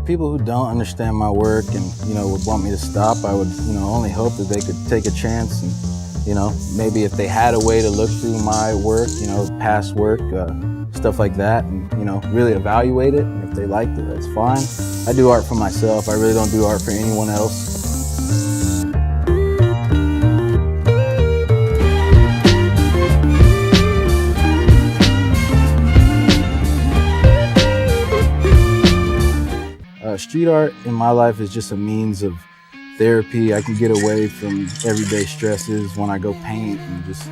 people who don't understand my work and, would want me to stop, I would, only hope that they could take a chance and, maybe if they had a way to look through my work, past work, stuff like that, and, really evaluate it. And if they liked it, that's fine. I do art for myself. I really don't do art for anyone else. Street art in my life is just a means of therapy. I can get away from everyday stresses when I go paint and just,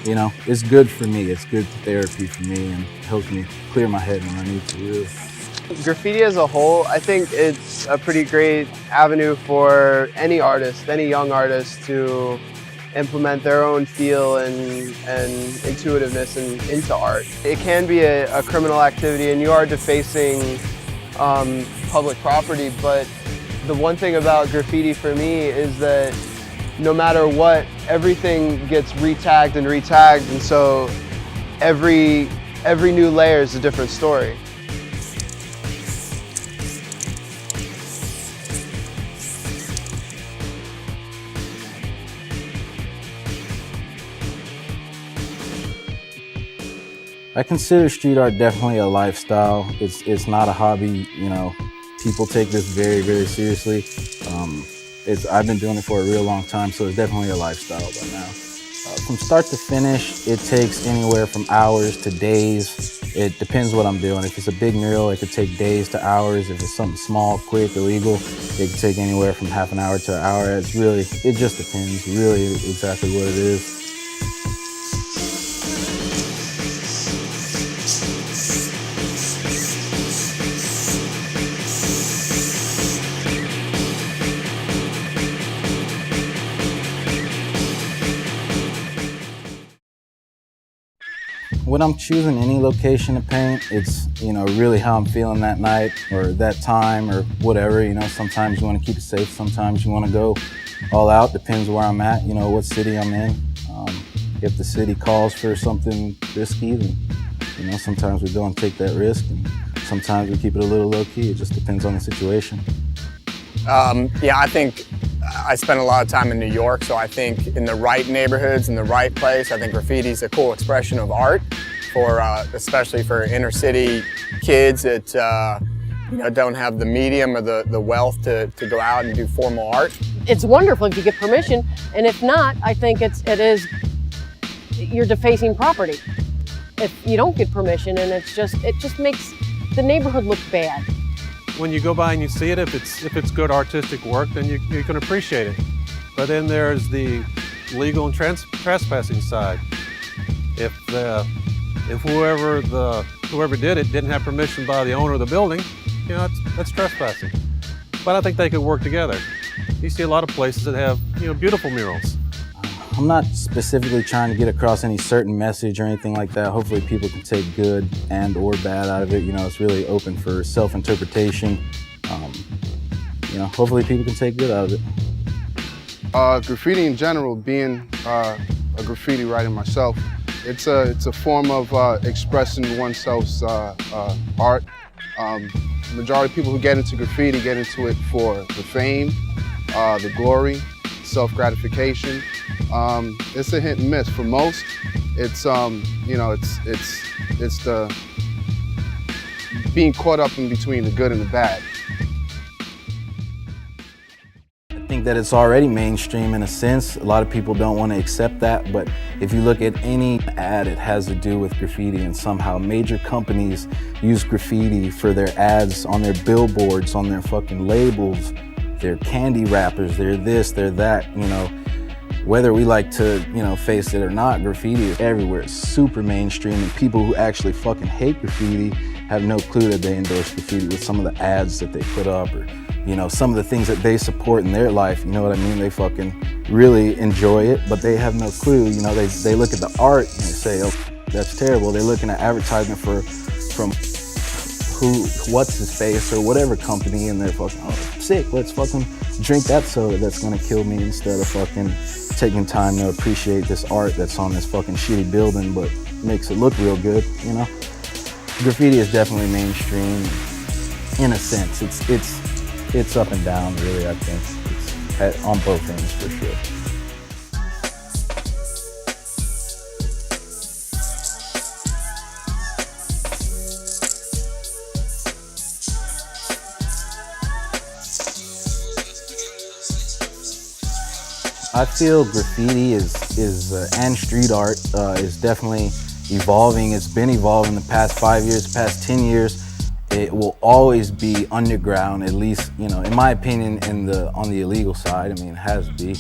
it's good for me. It's good therapy for me and helps me clear my head when I need to really. Graffiti as a whole, I think it's a pretty great avenue for any artist, any young artist to implement their own feel and intuitiveness into art. It can be a criminal activity and you are defacing public property, but the one thing about graffiti for me is that no matter what, everything gets retagged and retagged, and so every new layer is a different story. I consider street art definitely a lifestyle. It's not a hobby, People take this very, very seriously. I've been doing it for a real long time, so it's definitely a lifestyle by now. From start to finish, it takes anywhere from hours to days. It depends what I'm doing. If it's a big mural, it could take days to hours. If it's something small, quick, illegal, it could take anywhere from half an hour to an hour. It just depends, really, exactly what it is. When I'm choosing any location to paint, it's, really how I'm feeling that night or that time or whatever, sometimes you want to keep it safe, sometimes you want to go all out, depends where I'm at, what city I'm in. If the city calls for something risky, then, sometimes we go and take that risk, and sometimes we keep it a little low-key. It just depends on the situation. Yeah, I think I spent a lot of time in New York, so I think in the right neighborhoods, in the right place, I think graffiti is a cool expression of art, for especially for inner city kids that don't have the medium or the wealth to go out and do formal art. It's wonderful if you get permission, and if not, I think you're defacing property if you don't get permission, and it just makes the neighborhood look bad. When you go by and you see it, if it's good artistic work, then you can appreciate it. But then there's the legal and trespassing side. If whoever did it didn't have permission by the owner of the building, that's trespassing. But I think they could work together. You see a lot of places that have beautiful murals. I'm not specifically trying to get across any certain message or anything like that. Hopefully people can take good and or bad out of it. It's really open for self-interpretation. Hopefully people can take good out of it. Graffiti in general, being a graffiti writer myself, it's a form of expressing oneself's art. The majority of people who get into graffiti get into it for the fame, the glory, self-gratification. It's a hit and miss. For most, it's the being caught up in between the good and the bad. I think that it's already mainstream in a sense. A lot of people don't want to accept that, but if you look at any ad, it has to do with graffiti, and somehow major companies use graffiti for their ads on their billboards, on their fucking labels, their candy wrappers, they're this, they're that, Whether we like to, face it or not, graffiti is everywhere. It's super mainstream, and people who actually fucking hate graffiti have no clue that they endorse graffiti with some of the ads that they put up, or, some of the things that they support in their life, you know what I mean? They fucking really enjoy it, but they have no clue. They look at the art and they say, oh, that's terrible. They're looking at advertisement from what's his face or whatever company, and they're fucking, oh, sick, let's fucking drink that soda that's gonna kill me, instead of fucking taking time to appreciate this art that's on this fucking shitty building but makes it look real good, Graffiti is definitely mainstream. in a sense. It's up and down, really. I think it's on both ends for sure. I feel graffiti and street art is definitely evolving. It's been evolving the past 5 years, the past 10 years. It will always be underground, at least, in my opinion, on the illegal side. I mean, it has to be.